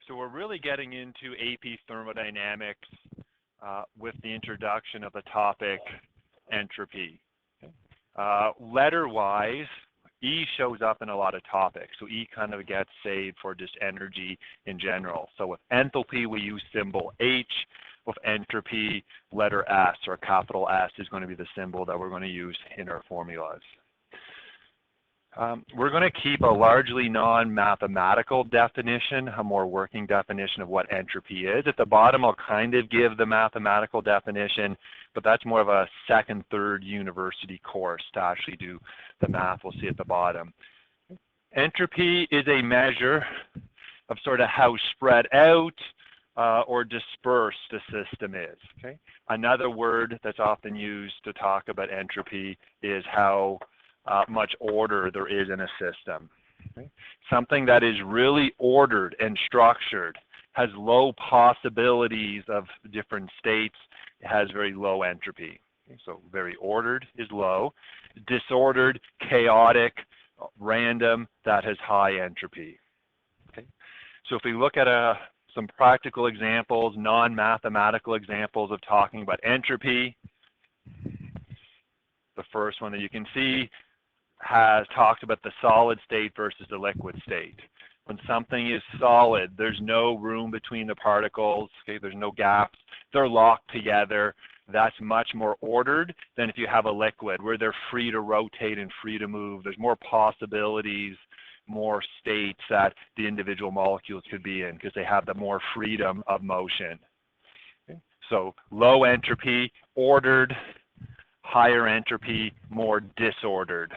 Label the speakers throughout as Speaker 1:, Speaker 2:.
Speaker 1: So we're really getting into AP thermodynamics with the introduction of the topic entropy. Letter-wise, E shows up in a lot of topics. So E kind of gets saved for just energy in general. So with enthalpy, we use symbol H. With entropy, letter S, or capital S, is going to be the symbol that we're going to use in our formulas. We're going to keep a largely non-mathematical definition, a more working definition of what entropy is. At the bottom, I'll kind of give the mathematical definition, but that's more of a second, third university course to actually do the math. We'll see at the bottom. Entropy is a measure of sort of how spread out or dispersed a system is. Okay? Another word that's often used to talk about entropy is how much order there is in a system. Okay? Something that is really ordered and structured has low possibilities of different states, it has very low entropy. Okay? So very ordered is low. Disordered, chaotic, random, that has high entropy. Okay? So if we look at some practical examples, non-mathematical examples of talking about entropy, the first one that you can see has talked about the solid state versus the liquid state. When something is solid, there's no room between the particles, okay, there's no gaps, they're locked together. That's much more ordered than if you have a liquid where they're free to rotate and free to move. There's more possibilities, more states that the individual molecules could be in because they have the more freedom of motion. Okay? So low entropy, ordered, higher entropy, more disordered.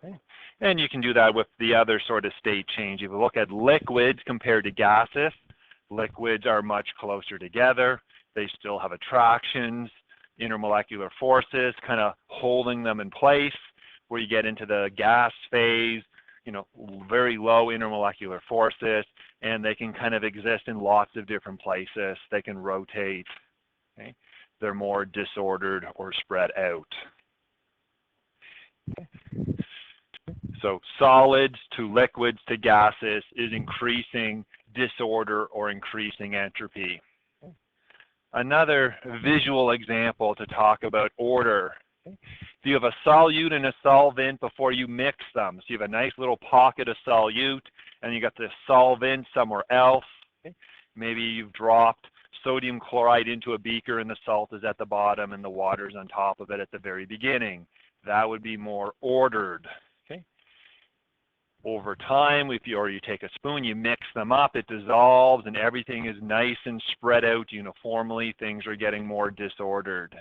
Speaker 1: Okay. And you can do that with the other sort of state change. If you look at liquids compared to gases, liquids are much closer together. They still have attractions, intermolecular forces, kind of holding them in place. Where you get into the gas phase, you know, very low intermolecular forces, and they can kind of exist in lots of different places. They can rotate. Okay. They're more disordered or spread out. Okay. So solids to liquids to gases is increasing disorder or increasing entropy. Another visual example to talk about order. If you have a solute and a solvent before you mix them, so you have a nice little pocket of solute and you got the solvent somewhere else. Maybe you've dropped sodium chloride into a beaker and the salt is at the bottom and the water's on top of it at the very beginning. That would be more ordered. Over time, if you take a spoon, you mix them up, it dissolves, and everything is nice and spread out uniformly. Things are getting more disordered.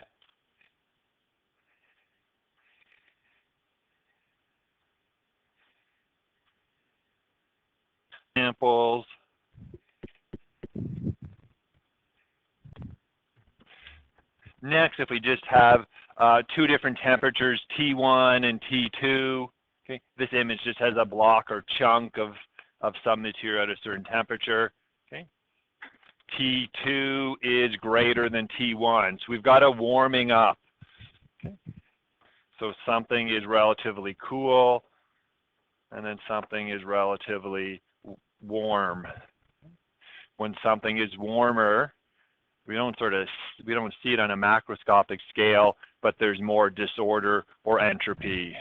Speaker 1: Examples. Next, if we just have two different temperatures, T1 and T2, okay, this image just has a block or chunk of some material at a certain temperature. Okay. T2 is greater than T1, so we've got a warming up. Okay. So something is relatively cool, and then something is relatively warm. When something is warmer, we don't see it on a macroscopic scale, but there's more disorder or entropy.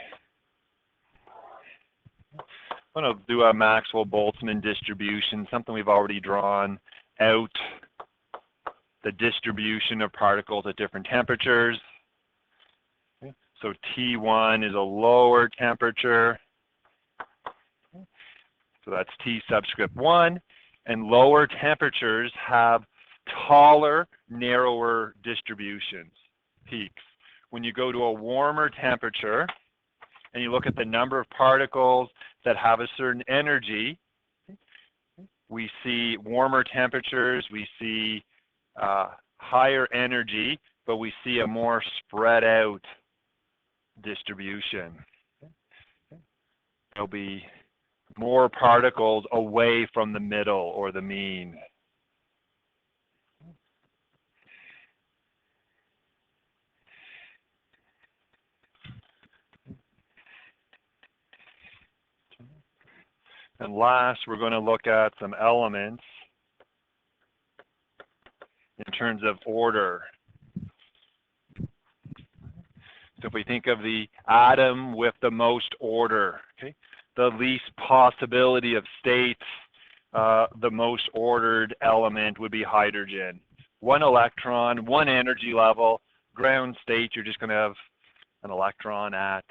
Speaker 1: I'm going to do a Maxwell-Boltzmann distribution, something we've already drawn out, the distribution of particles at different temperatures. Okay. So T1 is a lower temperature. Okay. So that's T subscript 1. And lower temperatures have taller, narrower distributions, peaks. When you go to a warmer temperature, and you look at the number of particles that have a certain energy, we see warmer temperatures, we see higher energy, but we see a more spread out distribution. There'll be more particles away from the middle or the mean. And last, we're going to look at some elements in terms of order. So if we think of the atom with the most order, okay, the least possibility of states, the most ordered element would be hydrogen. One electron, one energy level, ground state, you're just going to have an electron at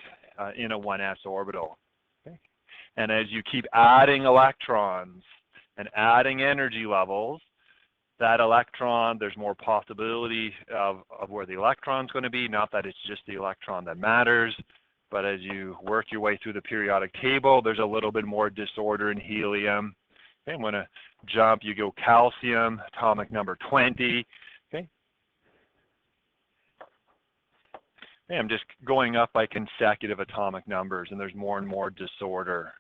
Speaker 1: in a 1s orbital. Okay? And as you keep adding electrons and adding energy levels, that electron, there's more possibility of where the electron's going to be. Not that it's just the electron that matters, but as you work your way through the periodic table, there's a little bit more disorder in helium. Okay, I'm going to jump. You go calcium, atomic number 20. Okay. Okay, I'm just going up by consecutive atomic numbers, and there's more and more disorder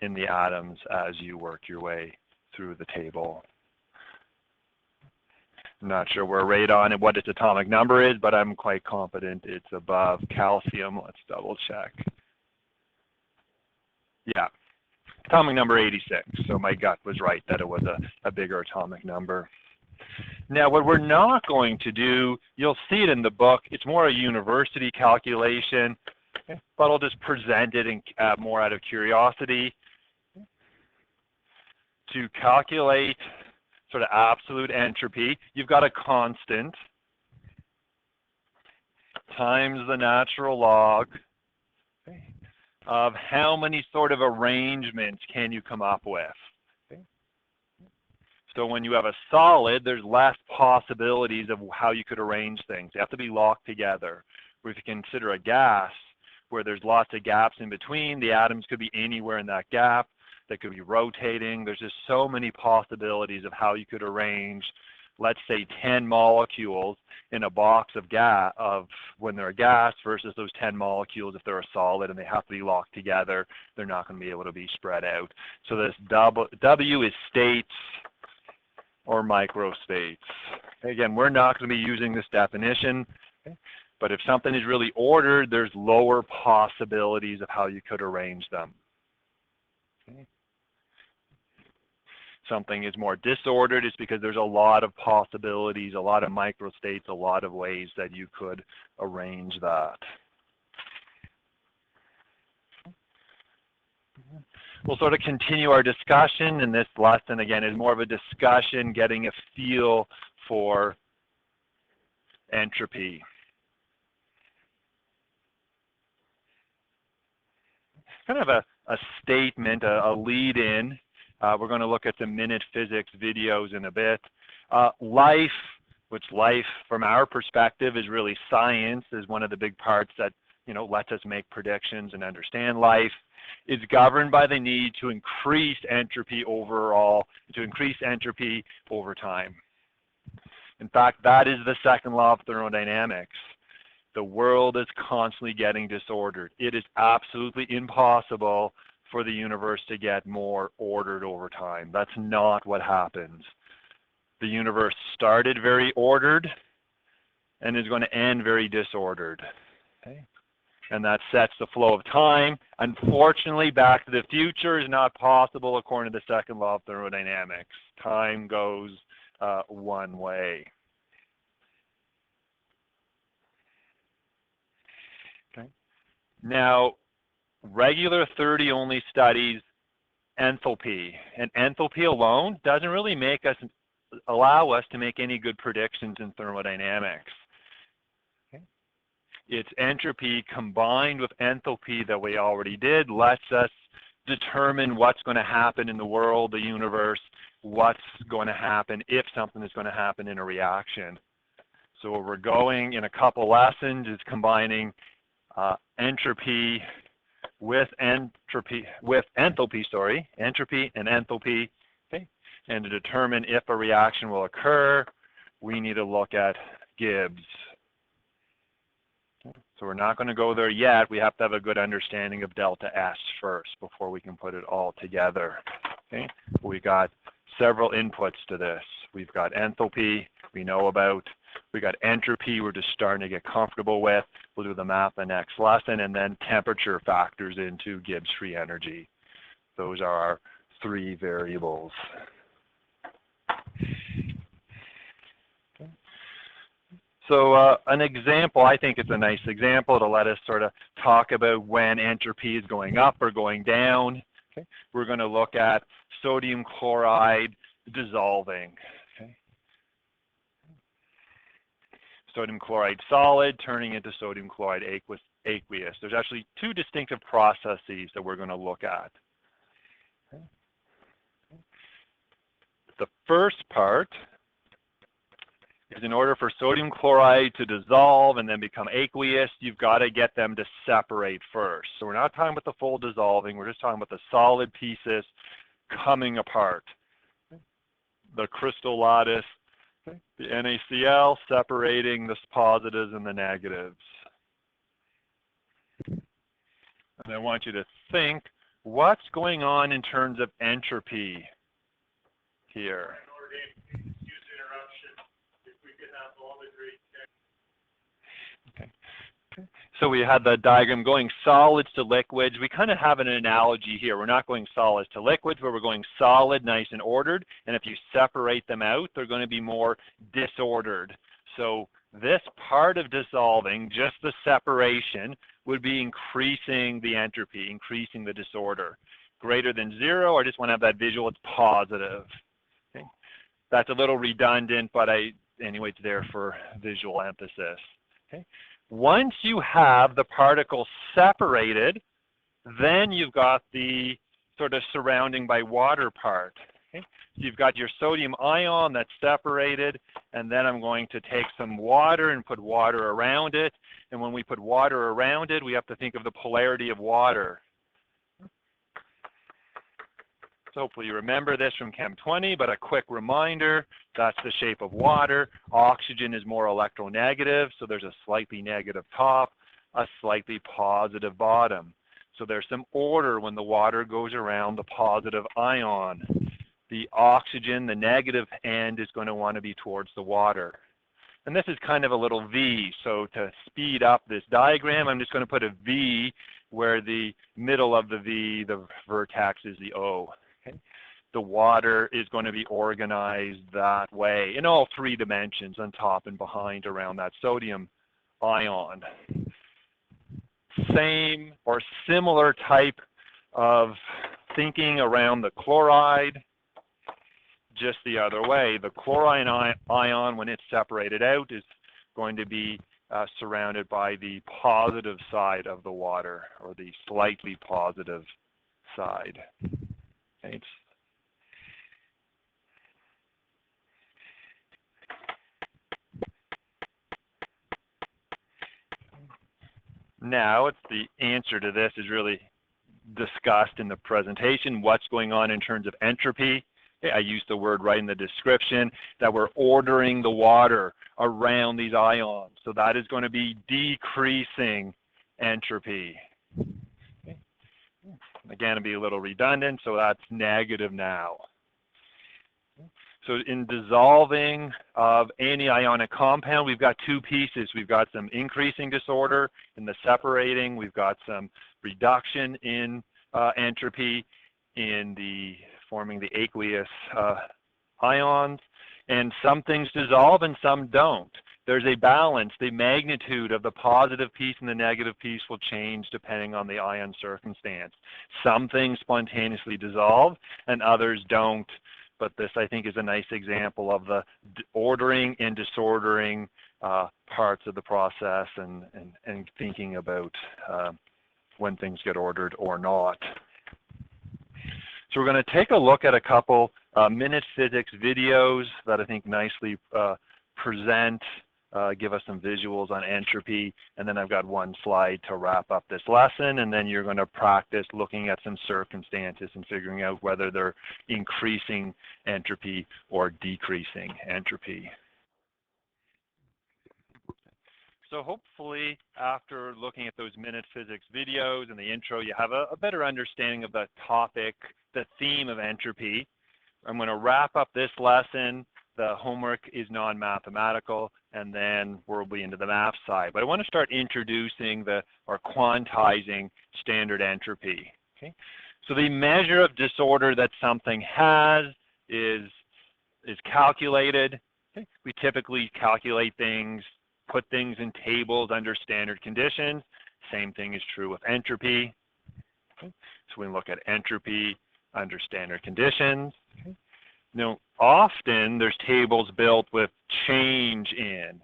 Speaker 1: in the atoms as you work your way through the table. I'm not sure where radon and what its atomic number is, but I'm quite confident it's above calcium. Let's double check. Yeah, atomic number 86. So my gut was right that it was a bigger atomic number. Now, what we're not going to do, you'll see it in the book, it's more a university calculation, okay, but I'll just present it in, more out of curiosity. To calculate sort of absolute entropy, you've got a constant times the natural log, okay, of how many sort of arrangements can you come up with. Okay. So when you have a solid, there's less possibilities of how you could arrange things. They have to be locked together. Where if you consider a gas, where there's lots of gaps in between, the atoms could be anywhere in that gap. That could be rotating. There's just so many possibilities of how you could arrange, let's say, 10 molecules in a box of gas, when they're a gas versus those 10 molecules if they're a solid and they have to be locked together. They're not going to be able to be spread out. So this W is states or microstates. Again, we're not going to be using this definition, okay? But if something is really ordered, there's lower possibilities of how you could arrange them. Okay. Something is more disordered, it's because there's a lot of possibilities, a lot of microstates, a lot of ways that you could arrange that. We'll sort of continue our discussion, and this lesson, again, is more of a discussion, getting a feel for entropy. Kind of a statement, a lead-in. We're going to look at some minute physics videos in a bit. Life, which life from our perspective is really science, is one of the big parts that, you know, lets us make predictions and understand life, is governed by the need to increase entropy overall, to increase entropy over time. In fact, that is the second law of thermodynamics. The world is constantly getting disordered. It is absolutely impossible for the universe to get more ordered over time. That's not what happens. The universe started very ordered and is going to end very disordered. Okay? And that sets the flow of time. Unfortunately, Back to the Future is not possible according to the second law of thermodynamics. Time goes one way. Okay. Now, regular 30 only studies enthalpy, and enthalpy alone doesn't really allow us to make any good predictions in thermodynamics. Okay. It's entropy combined with enthalpy that we already did lets us determine what's going to happen in the world, the universe, what's going to happen if something is going to happen in a reaction. So where we're going in a couple lessons is combining entropy with entropy, enthalpy and enthalpy, okay? And to determine if a reaction will occur, we need to look at Gibbs. So we're not going to go there yet. We have to have a good understanding of delta S first before we can put it all together, okay? We got several inputs to this. We've got enthalpy, we know about. We got entropy, we're just starting to get comfortable with. We'll do the math the next lesson, and then temperature factors into Gibbs free energy. Those are our three variables. Okay. So an example, I think it's a nice example to let us sort of talk about when entropy is going up or going down. Okay. We're going to look at sodium chloride dissolving. Okay. Sodium chloride solid turning into sodium chloride aqueous. There's actually two distinctive processes that we're going to look at. Okay. The first part is, in order for sodium chloride to dissolve and then become aqueous, you've got to get them to separate first. So we're not talking about the full dissolving, we're just talking about the solid pieces coming apart. The crystal lattice, the NaCl separating the positives and the negatives. And I want you to think, what's going on in terms of entropy here? Okay. So we had the diagram going solids to liquids. We kind of have an analogy here. We're not going solids to liquids, but we're going solid, nice and ordered. And if you separate them out, they're going to be more disordered. So this part of dissolving, just the separation, would be increasing the entropy, increasing the disorder. Greater than 0, I just want to have that visual, it's positive. Okay. That's a little redundant, but anyway, it's there for visual emphasis. Okay. Once you have the particles separated, then you've got the sort of surrounding by water part. Okay. So you've got your sodium ion that's separated, and then I'm going to take some water and put water around it. And when we put water around it, we have to think of the polarity of water. So hopefully you remember this from Chem 20, but a quick reminder, that's the shape of water. Oxygen is more electronegative, so there's a slightly negative top, a slightly positive bottom. So there's some order when the water goes around the positive ion. The oxygen, the negative end, is going to want to be towards the water. And this is kind of a little V, so to speed up this diagram, I'm just going to put a V where the middle of the V, the vertex, is the O. Okay. The water is going to be organized that way in all three dimensions, on top and behind around that sodium ion. Same or similar type of thinking around the chloride, just the other way. The chlorine ion, when it's separated out, is going to be surrounded by the positive side of the water, or the slightly positive side. Okay. Now, it's the answer to this is really discussed in the presentation. What's going on in terms of entropy? I used the word right in the description, that we're ordering the water around these ions. So that is going to be decreasing entropy. Okay. Again, it'll be a little redundant, so that's negative now. So in dissolving of any ionic compound, we've got two pieces. We've got some increasing disorder in the separating. We've got some reduction in entropy in the forming the aqueous ions. And some things dissolve and some don't. There's a balance. The magnitude of the positive piece and the negative piece will change depending on the ion circumstance. Some things spontaneously dissolve and others don't. But this, I think, is a nice example of the ordering and disordering parts of the process, and thinking about when things get ordered or not. So we're going to take a look at a couple minute physics videos that I think nicely present, give us some visuals on entropy, and then I've got one slide to wrap up this lesson, and then you're going to practice looking at some circumstances and figuring out whether they're increasing entropy or decreasing entropy. So hopefully, after looking at those minute physics videos and the intro, you have a better understanding of the topic, the theme of entropy. I'm going to wrap up this lesson. The homework is non-mathematical, and then we'll be into the math side. But I want to start introducing or quantizing standard entropy. Okay? So the measure of disorder that something has is calculated. Okay. We typically calculate things, put things in tables under standard conditions. Same thing is true with entropy. Okay. So we look at entropy under standard conditions. Okay. Now, often there's tables built with change in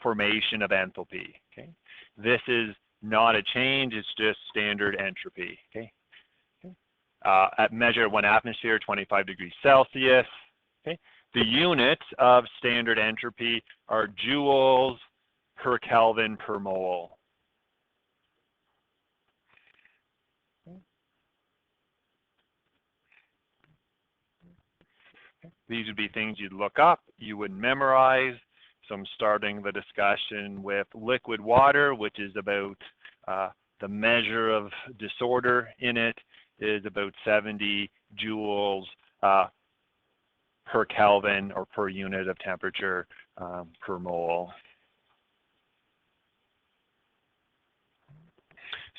Speaker 1: formation of enthalpy. Okay. This is not a change, it's just standard entropy. Okay. At measure 1 atmosphere, 25 degrees Celsius. Okay. The units of standard entropy are joules per Kelvin per mole. These would be things you'd look up, you would memorize. So I'm starting the discussion with liquid water, which is about the measure of disorder in it is about 70 joules per Kelvin or per unit of temperature per mole.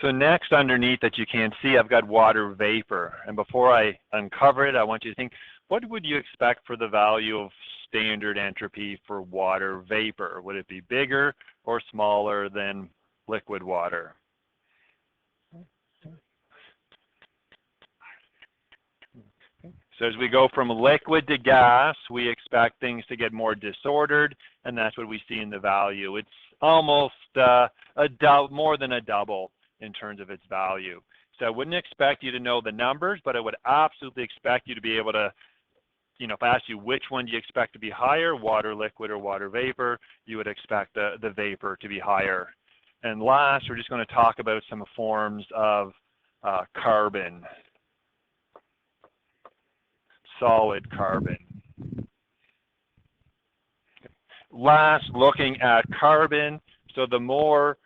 Speaker 1: So next underneath that you can see, I've got water vapor. And before I uncover it, I want you to think, what would you expect for the value of standard entropy for water vapor? Would it be bigger or smaller than liquid water? So as we go from liquid to gas, we expect things to get more disordered, and that's what we see in the value. It's almost more than a double in terms of its value. So I wouldn't expect you to know the numbers, but I would absolutely expect you to be able to, if I asked you which one do you expect to be higher, water liquid or water vapor, you would expect the vapor to be higher. And last, we're just going to talk about some forms of carbon, solid carbon. Last, looking at carbon, so the more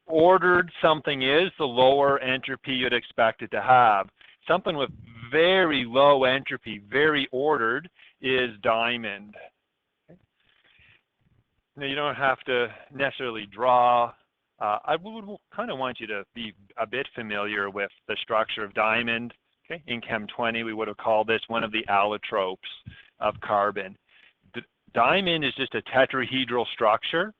Speaker 1: ordered something is, the lower entropy you'd expect it to have. Something with very low entropy, very ordered, is diamond. Okay. Now you don't have to necessarily draw. I would kind of want you to be a bit familiar with the structure of diamond. Okay. In Chem 20, we would have called this one of the allotropes of carbon. Diamond is just a tetrahedral structure.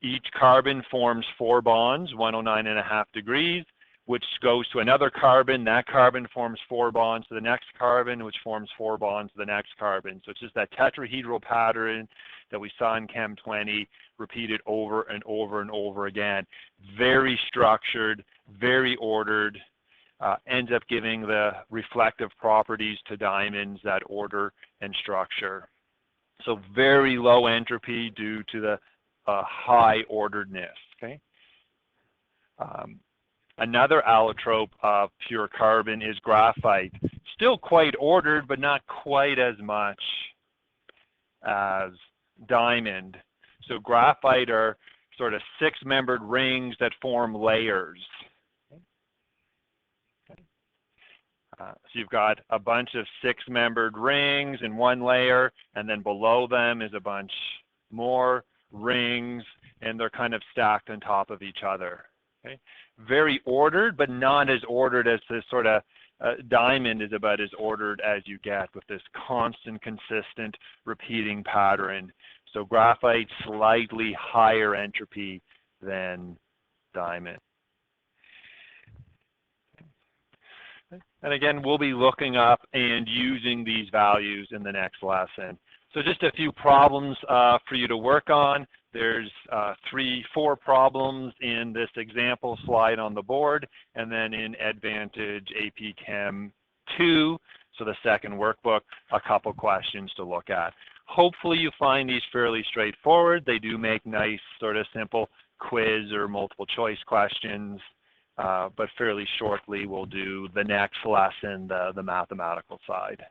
Speaker 1: Each carbon forms 4 bonds, 109.5 degrees, which goes to another carbon. That carbon forms 4 bonds to the next carbon, which forms 4 bonds to the next carbon. So it's just that tetrahedral pattern that we saw in Chem 20 repeated over and over and over again. Very structured, very ordered, ends up giving the reflective properties to diamonds, that order and structure. So very low entropy due to the high orderedness. Okay. Another allotrope of pure carbon is graphite. Still quite ordered, but not quite as much as diamond. So graphite are sort of 6-membered rings that form layers. So you've got a bunch of 6-membered rings in one layer, and then below them is a bunch more rings, and they're kind of stacked on top of each other. Okay. Very ordered, but not as ordered as this sort of diamond is about as ordered as you get with this constant, consistent, repeating pattern. So graphite, slightly higher entropy than diamond. And again, we'll be looking up and using these values in the next lesson. So just a few problems for you to work on. There's 4 problems in this example slide on the board, and then in Advantage AP Chem 2, so the second workbook, a couple questions to look at. Hopefully you find these fairly straightforward. They do make nice sort of simple quiz or multiple choice questions, but fairly shortly we'll do the next lesson, the mathematical side.